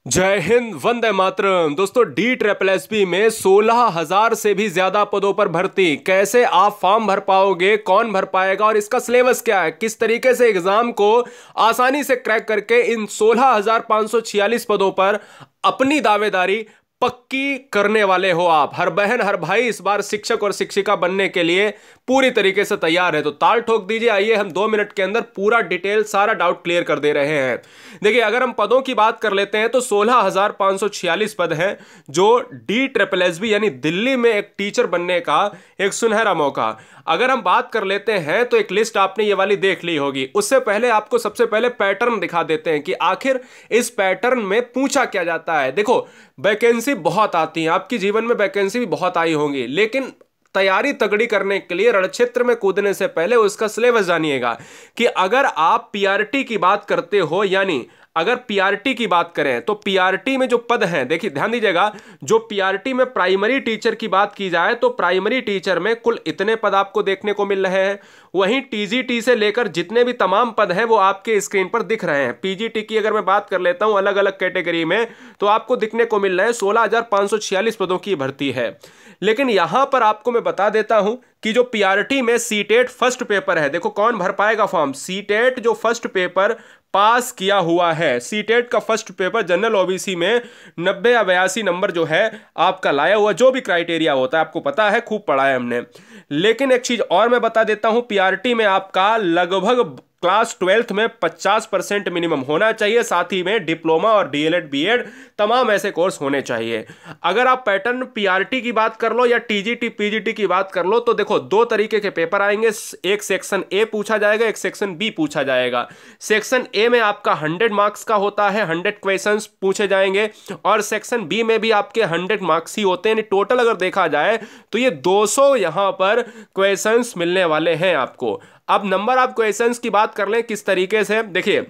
जय हिंद, वंदे मातरम। दोस्तों, DSSB में 16,000 से भी ज्यादा पदों पर भर्ती। कैसे आप फॉर्म भर पाओगे, कौन भर पाएगा और इसका सिलेबस क्या है, किस तरीके से एग्जाम को आसानी से क्रैक करके इन 16,546 पदों पर अपनी दावेदारी पक्की करने वाले हो आप। हर बहन हर भाई इस बार शिक्षक और शिक्षिका बनने के लिए पूरी तरीके से तैयार है, तो ताल ठोक दीजिए। आइए हम 2 मिनट के अंदर पूरा डिटेल सारा डाउट क्लियर कर दे रहे हैं। देखिए, अगर हम पदों की बात कर लेते हैं तो 16,546 पद हैं, जो DSSB यानी दिल्ली में एक टीचर बनने का एक सुनहरा मौका। अगर हम बात कर लेते हैं तो एक लिस्ट आपने ये वाली देख ली होगी। उससे पहले आपको सबसे पहले पैटर्न दिखा देते हैं कि आखिर इस पैटर्न में पूछा क्या जाता है। देखो, वैकेंसी बहुत आती है, आपके जीवन में वैकेंसी भी बहुत आई होंगी, लेकिन तैयारी तगड़ी करने के लिए रणक्षेत्र में कूदने से पहले उसका सिलेबस जानिएगा कि अगर आप पीआरटी की बात करते हो, यानी अगर पीआरटी की बात करें तो पीआरटी में जो पद हैं, देखिए ध्यान दीजिएगा, जो पीआरटी में प्राइमरी टीचर की बात की जाए तो प्राइमरी टीचर में कुल इतने पद आपको देखने को मिल रहे हैं। वहीं टीजीटी से लेकर जितने भी तमाम पद हैं वो आपके स्क्रीन पर दिख रहे हैं। पीजीटी की अगर मैं बात कर लेता हूं अलग अलग कैटेगरी में, तो आपको दिखने को मिल रहे हैं 16,546 पदों की भर्ती है। लेकिन यहां पर आपको मैं बता देता हूं कि जो पीआरटी में सीटेट फर्स्ट पेपर है, देखो कौन भर पाएगा फॉर्म। सीटेट जो फर्स्ट पेपर पास किया हुआ है, सीटेट का फर्स्ट पेपर जनरल ओबीसी में 90 या 82 नंबर जो है आपका लाया हुआ, जो भी क्राइटेरिया होता है आपको पता है, खूब पढ़ा है हमने। लेकिन एक चीज और मैं बता देता हूं, पीआरटी में आपका लगभग क्लास 12th में 50% मिनिमम होना चाहिए। साथ ही में डिप्लोमा और डीएलएड बीएड तमाम ऐसे कोर्स होने चाहिए। अगर आप पैटर्न पीआरटी की बात कर लो या टीजीटी पीजीटी की बात कर लो, तो देखो 2 तरीके के पेपर आएंगे। एक सेक्शन ए पूछा जाएगा, एक सेक्शन बी पूछा जाएगा। सेक्शन ए में आपका 100 मार्क्स का होता है, 100 क्वेश्चंस पूछे जाएंगे, और सेक्शन बी में भी आपके 100 मार्क्स ही होते हैं। टोटल अगर देखा जाए तो ये 200 यहां पर क्वेश्चंस मिलने वाले हैं आपको। अब नंबर ऑफ क्वेश्चंस की बात कर लें किस तरीके से, देखिए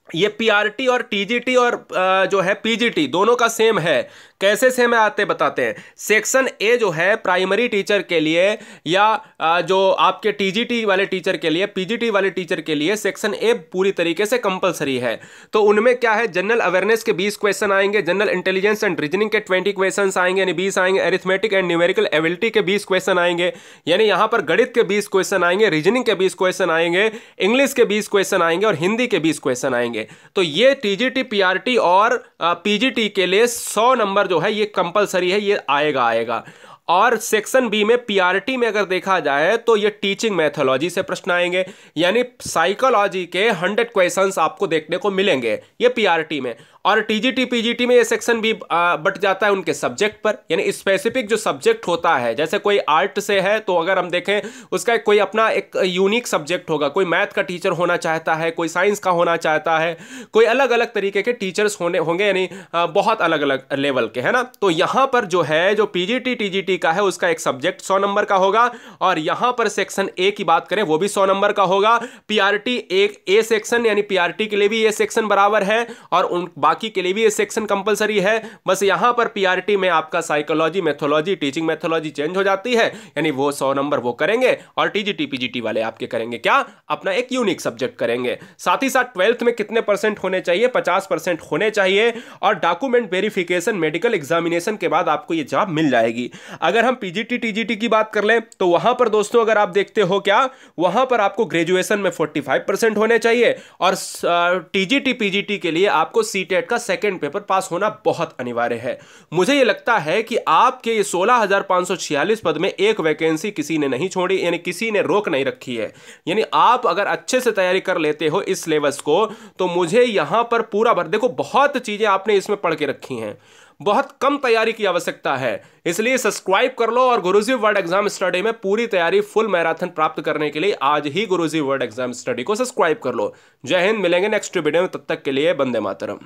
ये पीआरटी और टीजीटी और जो है पीजीटी दोनों का सेम है। कैसे सेम है आते बताते हैं। सेक्शन ए जो है प्राइमरी टीचर के लिए या जो आपके टीजीटी वाले टीचर के लिए, पीजीटी वाले टीचर के लिए सेक्शन ए पूरी तरीके से कंपलसरी है। तो उनमें क्या है, जनरल अवेयरनेस के 20 क्वेश्चन आएंगे, जनरल इंटेलिजेंस एंड रीजनिंग के 20 क्वेश्चन आएंगे, यानी 20 आएंगे, अरिथमेटिक एंड न्यूमेरिकल एबिलिटी के 20 क्वेश्चन आएंगे, यानी यहां पर गणित के 20 क्वेश्चन आएंगे, रीजनिंग के 20 क्वेश्चन आएंगे, इंग्लिश के 20 क्वेश्चन आएंगे और हिंदी के 20 क्वेश्चन आएंगे। तो ये टीजीटी पीआरटी और पीजीटी के लिए 100 नंबर जो है ये कंपलसरी है, ये आएगा। और सेक्शन बी में पीआरटी में अगर देखा जाए तो ये टीचिंग मैथोलॉजी से प्रश्न आएंगे, यानी साइकोलॉजी के 100 क्वेश्चंस आपको देखने को मिलेंगे ये पीआरटी में। और टीजीटी पीजीटी में ये सेक्शन भी बट जाता है उनके सब्जेक्ट पर, यानी स्पेसिफिक जो सब्जेक्ट होता है, जैसे कोई आर्ट से है तो अगर हम देखें उसका कोई अपना एक यूनिक सब्जेक्ट होगा, कोई मैथ का टीचर होना चाहता है, कोई साइंस का होना चाहता है, कोई अलग अलग तरीके के टीचर्स होंगे, यानी बहुत अलग अलग लेवल के, है ना। तो यहां पर जो है जो पीजीटी टीजीटी का है उसका एक सब्जेक्ट 100 नंबर का होगा, और यहां पर सेक्शन ए की बात करें वो भी 100 नंबर का होगा। पीआरटी एक ए सेक्शन, यानी पीआरटी के लिए भी ये सेक्शन बराबर है और उन बाकी के लिए भी ये सेक्शन कंपलसरी है। बस यहां पर पीआरटी में आपका psychology, methodology, teaching methodology change हो जाती है, यानी वो 100 नंबर वो करेंगे और टीजीटी पीजीटी वाले आपके करेंगे क्या, अपना एक यूनिक सब्जेक्ट करेंगे। साथ ही साथ 12th में कितने परसेंट होने चाहिए, 50% होने चाहिए, और डॉक्यूमेंट वेरिफिकेशन मेडिकल एग्जामिनेशन के बाद आपको ये जॉब मिल जाएगी। अगर हम पीजीटी टीजीटी की बात कर लें तो वहां पर दोस्तों अगर आप देखते हो क्या, वहां पर आपको ग्रेजुएशन में 45% होने चाहिए, और टीजीटी पीजीटी के लिए आपको सीटेट का सेकंड पेपर पास होना बहुत अनिवार्य है। मुझे यह लगता है कि आपके ये 16,546 पद में एक वैकेंसी किसी ने नहीं छोड़ी, यानी किसी ने रोक नहीं रखी है। यानी आप अगर अच्छे से तैयारी कर लेते हो इस सिलेबस को, तो मुझे यहां पर पूरा भर, देखो बहुत चीजें आपने इसमें पढ़ के रखी हैं, बहुत कम तैयारी की आवश्यकता है। इसलिए सब्सक्राइब कर लो और गुरुजी वर्ल्ड एग्जाम स्टडी में पूरी तैयारी फुल मैराथन प्राप्त करने के लिए आज ही गुरुजी वर्ल्ड एग्जाम स्टडी को सब्सक्राइब कर लो। जय हिंद, मिलेंगे नेक्स्ट वीडियो में, तब तक के लिए वंदे मातरम।